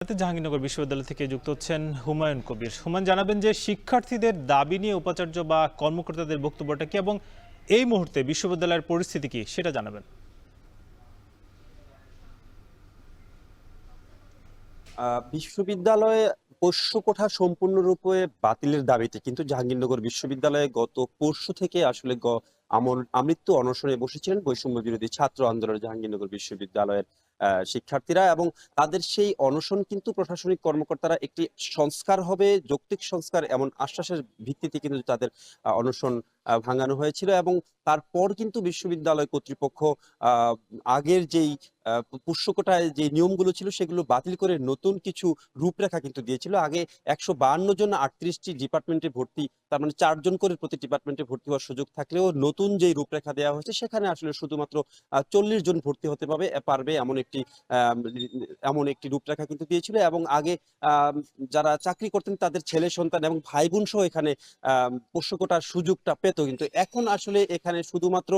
জাহাঙ্গীরনগর বিশ্ববিদ্যালয় থেকে যুক্ত হচ্ছেন হুমায়ুন কবির। হুমায়ুন, জানাবেন যে শিক্ষার্থীদের দাবি নিয়ে উপাচার্য বা কর্মকর্তাদের বক্তব্যটা কি এবং এই মুহূর্তে বিশ্ববিদ্যালয়ের পরিস্থিতি কি সেটা জানাবেন। বিশ্ববিদ্যালয়ে পোষ্য কোঠা সম্পূর্ণরূপে বাতিলের দাবিতে কিন্তু জাহাঙ্গীরনগর বিশ্ববিদ্যালয়ে গত পরশু থেকে আসলে আমৃত্যু অনশনে বসেছিলেন বৈষম্য বিরোধী ছাত্র আন্দোলনের জাহাঙ্গীরনগর বিশ্ববিদ্যালয়ের শিক্ষার্থীরা। এবং তাদের সেই অনশন কিন্তু প্রশাসনিক কর্মকর্তারা একটি সংস্কার হবে, যৌক্তিক সংস্কার এমন আশ্বাসের ভিত্তিতে কিন্তু তাদের অনশন ভাঙানো হয়েছিল। এবং তারপর কিন্তু বিশ্ববিদ্যালয় কর্তৃপক্ষ আহ আগের যেই পোষ্য কোটায় যে নিয়মগুলো ছিল সেগুলো বাতিল করে নতুন কিছু রূপরেখা কিন্তু দিয়েছিল। আগে 152 জন 38টি ডিপার্টমেন্টে ভর্তি, তার মানে 4 জন করে প্রতি ডিপার্টমেন্টে ভর্তি হওয়ার সুযোগ থাকলেও নতুন যে রূপরেখা দেওয়া হয়েছে সেখানে আসলে শুধুমাত্র 40 জন ভর্তি হতে পারবে এমন একটি রূপরেখা কিন্তু দিয়েছিল। এবং আগে যারা চাকরি করতেন তাদের ছেলে সন্তান এবং ভাই বোন সহ এখানে পোষ্য কোটার সুযোগটা পেত, কিন্তু এখন আসলে এখানে শুধুমাত্র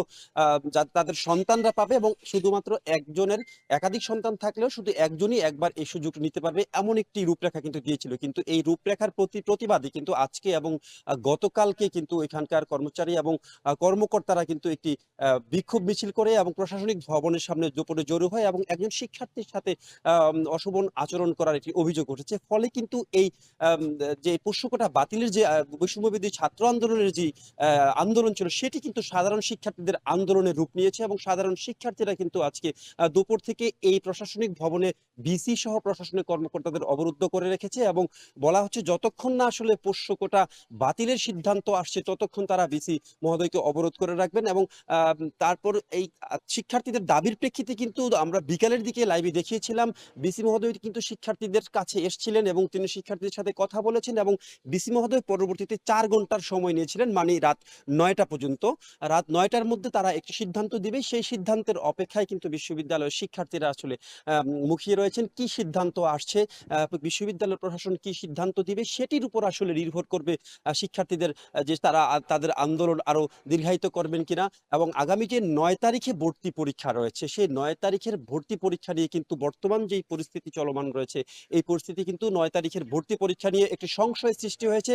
তাদের সন্তানরা পাবে এবং শুধুমাত্র একজনের একাধিক সন্তান থাকলেও শুধু একজনই একবার এই সুযোগ নিতে পারবে, এমন একটি রূপরেখা কিন্তু দিয়েছিল। কিন্তু এই রূপরেখার প্রতিবাদে কিন্তু আজকে এবং গতকালকে কিন্তু এখানকার কর্মচারী এবং কর্মকর্তারা কিন্তু একটি বিক্ষোভ মিছিল করে এবং প্রশাসনিক ভবনের সামনে জড়ো হয় এবং একজন শিক্ষার্থীর সাথে অশোভন আচরণ করার একটি অভিযোগ উঠেছে। ফলে কিন্তু এই যে পোষ্য কোটা বাতিলের যে বৈষম্যবিরোধী ছাত্র আন্দোলনের যে আন্দোলন ছিল সেটি কিন্তু সাধারণ শিক্ষার্থীদের আন্দোলনের রূপ নিয়েছে। এবং সাধারণ শিক্ষার্থীরা কিন্তু আজকে দুপুর থেকে এই প্রশাসনিক ভবনে ভিসি সহ প্রশাসনিক কর্মকর্তাদের অবরুদ্ধ করে রেখেছে এবং বলা হচ্ছে যতক্ষণ না আসলে পোষ্য কোটা বাতিলের সিদ্ধান্ত আসছে ততক্ষণ তারা ভিসি মহোদয়কে অবরোধ করে রাখবেন। এবং তারপর এই শিক্ষার্থীদের দাবির প্রেক্ষিতে কিন্তু আমরা বিকালের দিকে লাইভে দেখিয়েছিলাম ভিসি মহোদয় কিন্তু শিক্ষার্থীদের কাছে এসেছিলেন এবং তিনি শিক্ষার্থীদের সাথে কথা বলেছেন এবং ভিসি মহোদয় পরবর্তীতে 4 ঘন্টার সময় নিয়েছিলেন, মানে রাত 9টা পর্যন্ত। রাত 9টার মধ্যে তারা একটি সিদ্ধান্ত দিবে, সেই সিদ্ধান্তের অপেক্ষায় কিন্তু বিশ্ববিদ্যালয়ের শিক্ষার্থীরা আসলে মুখিয়ে রয়েছেন। কি সিদ্ধান্ত আসছে, বিশ্ববিদ্যালয় প্রশাসন কি সিদ্ধান্ত দিবে সেটির উপর আসলে নির্ভর করবে শিক্ষার্থীদের যে তারা তাদের আন্দোলন আরো দীর্ঘায়িত করবেন কিনা। এবং আগামী যে 9 তারিখে ভর্তি পরীক্ষা রয়েছে সেই 9 তারিখের ভর্তি পরীক্ষা নিয়ে কিন্তু বর্তমান যেই পরিস্থিতি চলমান রয়েছে এই পরিস্থিতি কিন্তু 9 তারিখের ভর্তি পরীক্ষা নিয়ে একটি সংশয় সৃষ্টি হয়েছে।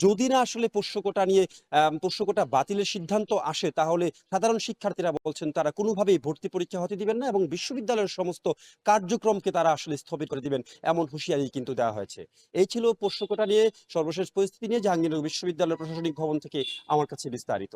যদি না আসলে পোষ্য কোটা নিয়ে পোষ্য কোটা বাতিলের সিদ্ধান্ত আসে তাহলে সাধারণ শিক্ষার্থীরা বলছেন তারা কোনোভাবেই ভর্তি পরীক্ষা হতে দিবেন না এবং বিশ্ববিদ্যালয়ের সমস্ত কার্যক্রমকে তারা আসলে স্থগিত করে দিবেন, এমন হুঁশিয়ারি কিন্তু দেওয়া হয়েছে। এই ছিল পোষ্য কোটা নিয়ে সর্বশেষ পরিস্থিতি নিয়ে জাহাঙ্গীরনগর বিশ্ববিদ্যালয় প্রশাসনিক ভবন থেকে আমার কাছে বিস্তারিত।